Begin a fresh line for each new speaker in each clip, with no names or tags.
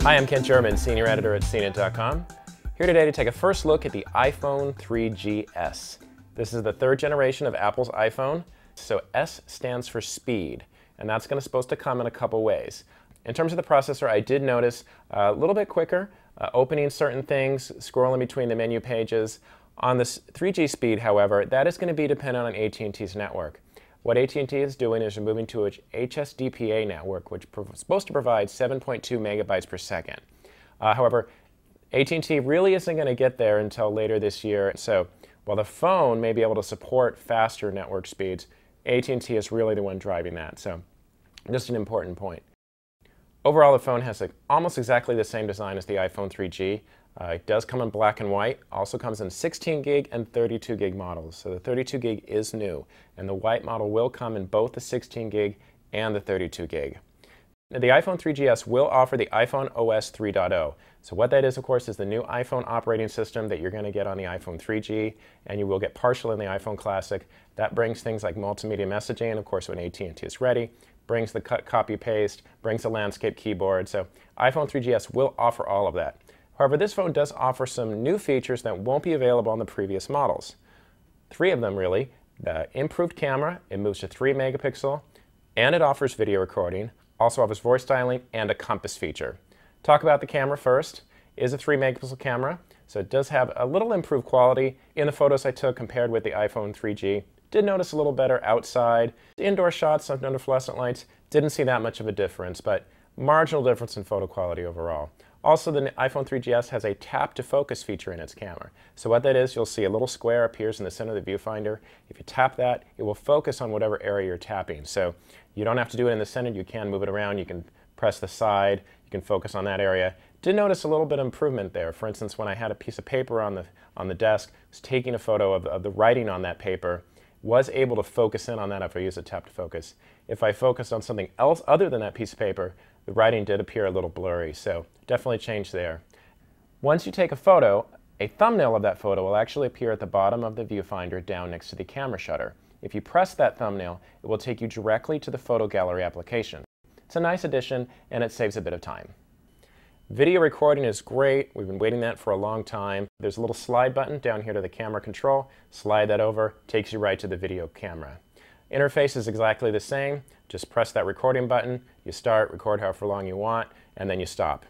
Hi, I'm Kent German, Senior Editor at Cnet.com. Here today to take a first look at the iPhone 3GS. This is the third generation of Apple's iPhone, so S stands for speed, and that's supposed to come in a couple ways. In terms of the processor, I did notice a little bit quicker, opening certain things, scrolling between the menu pages. On this 3G speed, however, that is going to be dependent on AT&T's network. What AT&T is doing is moving to its HSDPA network, which is supposed to provide 7.2 megabytes per second. However, AT&T really isn't going to get there until later this year. So while the phone may be able to support faster network speeds, AT&T is really the one driving that. So just an important point. Overall, the phone has almost exactly the same design as the iPhone 3G. It does come in black and white, also comes in 16 gig and 32 gig models. So the 32 gig is new, and the white model will come in both the 16 gig and the 32 gig. Now, the iPhone 3GS will offer the iPhone OS 3.0. So what that is, of course, is the new iPhone operating system that you're going to get on the iPhone 3G, and you will get partial in the iPhone Classic. That brings things like multimedia messaging, and of course, when AT&T is ready, brings the cut, copy, paste, brings the landscape keyboard. So iPhone 3GS will offer all of that. However, this phone does offer some new features that won't be available on the previous models. Three of them, really. The improved camera, it moves to 3 megapixel, and it offers video recording, also offers voice dialing, and a compass feature. Talk about the camera first. It is a 3 megapixel camera, so it does have a little improved quality. In the photos I took compared with the iPhone 3G, did notice a little better outside. Indoor shots under fluorescent lights, didn't see that much of a difference, but marginal difference in photo quality overall. Also, the iPhone 3GS has a tap to focus feature in its camera. So what that is, you'll see a little square appears in the center of the viewfinder. If you tap that, it will focus on whatever area you're tapping. So you don't have to do it in the center, you can move it around, you can press the side, you can focus on that area. Did notice a little bit of improvement there. For instance, when I had a piece of paper on the desk, was taking a photo of the writing on that paper, was able to focus in on that if I use a tap to focus. If I focused on something else other than that piece of paper, the writing did appear a little blurry, so definitely changed there. Once you take a photo, a thumbnail of that photo will actually appear at the bottom of the viewfinder down next to the camera shutter. If you press that thumbnail, it will take you directly to the photo gallery application. It's a nice addition, and it saves a bit of time. Video recording is great. We've been waiting that for a long time. There's a little slide button down here to the camera control. Slide that over, takes you right to the video camera. Interface is exactly the same. Just press that recording button, you start, record however long you want, and then you stop.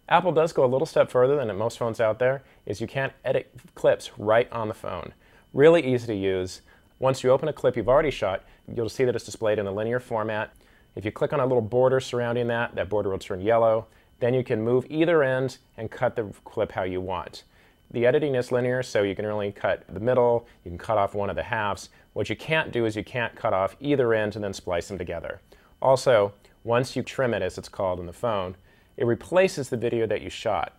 Apple does go a little step further than most phones out there, is you can edit clips right on the phone. Really easy to use. Once you open a clip you've already shot, you'll see that it's displayed in a linear format. If you click on a little border surrounding that, that border will turn yellow. Then you can move either end and cut the clip how you want. The editing is linear, so you can only cut the middle, you can cut off one of the halves. What you can't do is you can't cut off either end and then splice them together. Also, once you trim it, as it's called in the phone, it replaces the video that you shot.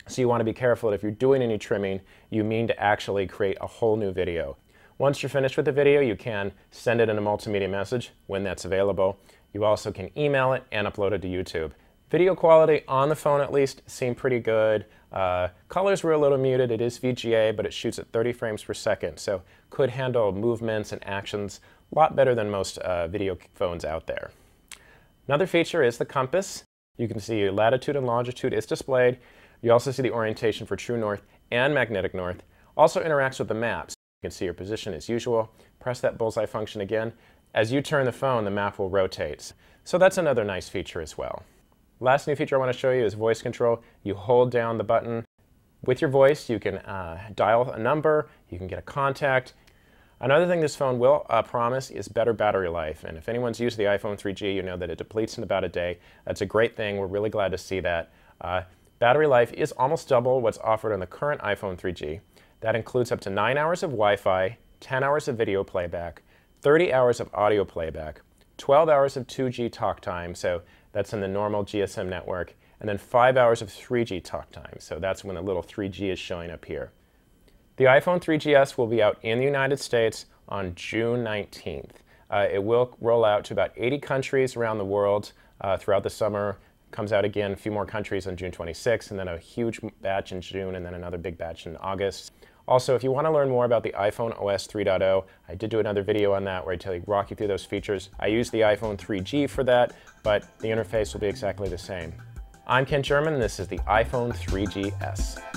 So you want to be careful that if you're doing any trimming, you mean to actually create a whole new video. Once you're finished with the video, you can send it in a multimedia message when that's available. You also can email it and upload it to YouTube. Video quality on the phone at least seemed pretty good. Colors were a little muted. It is VGA, but it shoots at 30 frames per second, so could handle movements and actions a lot better than most video phones out there. Another feature is the compass. You can see your latitude and longitude is displayed. You also see the orientation for true north and magnetic north. Also interacts with the maps. You can see your position as usual. Press that bullseye function again. As you turn the phone, the map will rotate. So that's another nice feature as well. Last new feature I want to show you is voice control. You hold down the button. With your voice, you can dial a number, you can get a contact. Another thing this phone will promise is better battery life. And if anyone's used the iPhone 3G, you know that it depletes in about a day. That's a great thing. We're really glad to see that. Battery life is almost double what's offered on the current iPhone 3G. That includes up to 9 hours of Wi-Fi, 10 hours of video playback, 30 hours of audio playback, 12 hours of 2G talk time. So that's in the normal GSM network, and then 5 hours of 3G talk time. So that's when the little 3G is showing up here. The iPhone 3GS will be out in the United States on June 19th. It will roll out to about 80 countries around the world throughout the summer. Comes out again, a few more countries on June 26th, and then a huge batch in June, and then another big batch in August. Also, if you want to learn more about the iPhone OS 3.0, I did do another video on that where I walk you through those features. I use the iPhone 3G for that, but the interface will be exactly the same. I'm Ken Sherman, and this is the iPhone 3GS.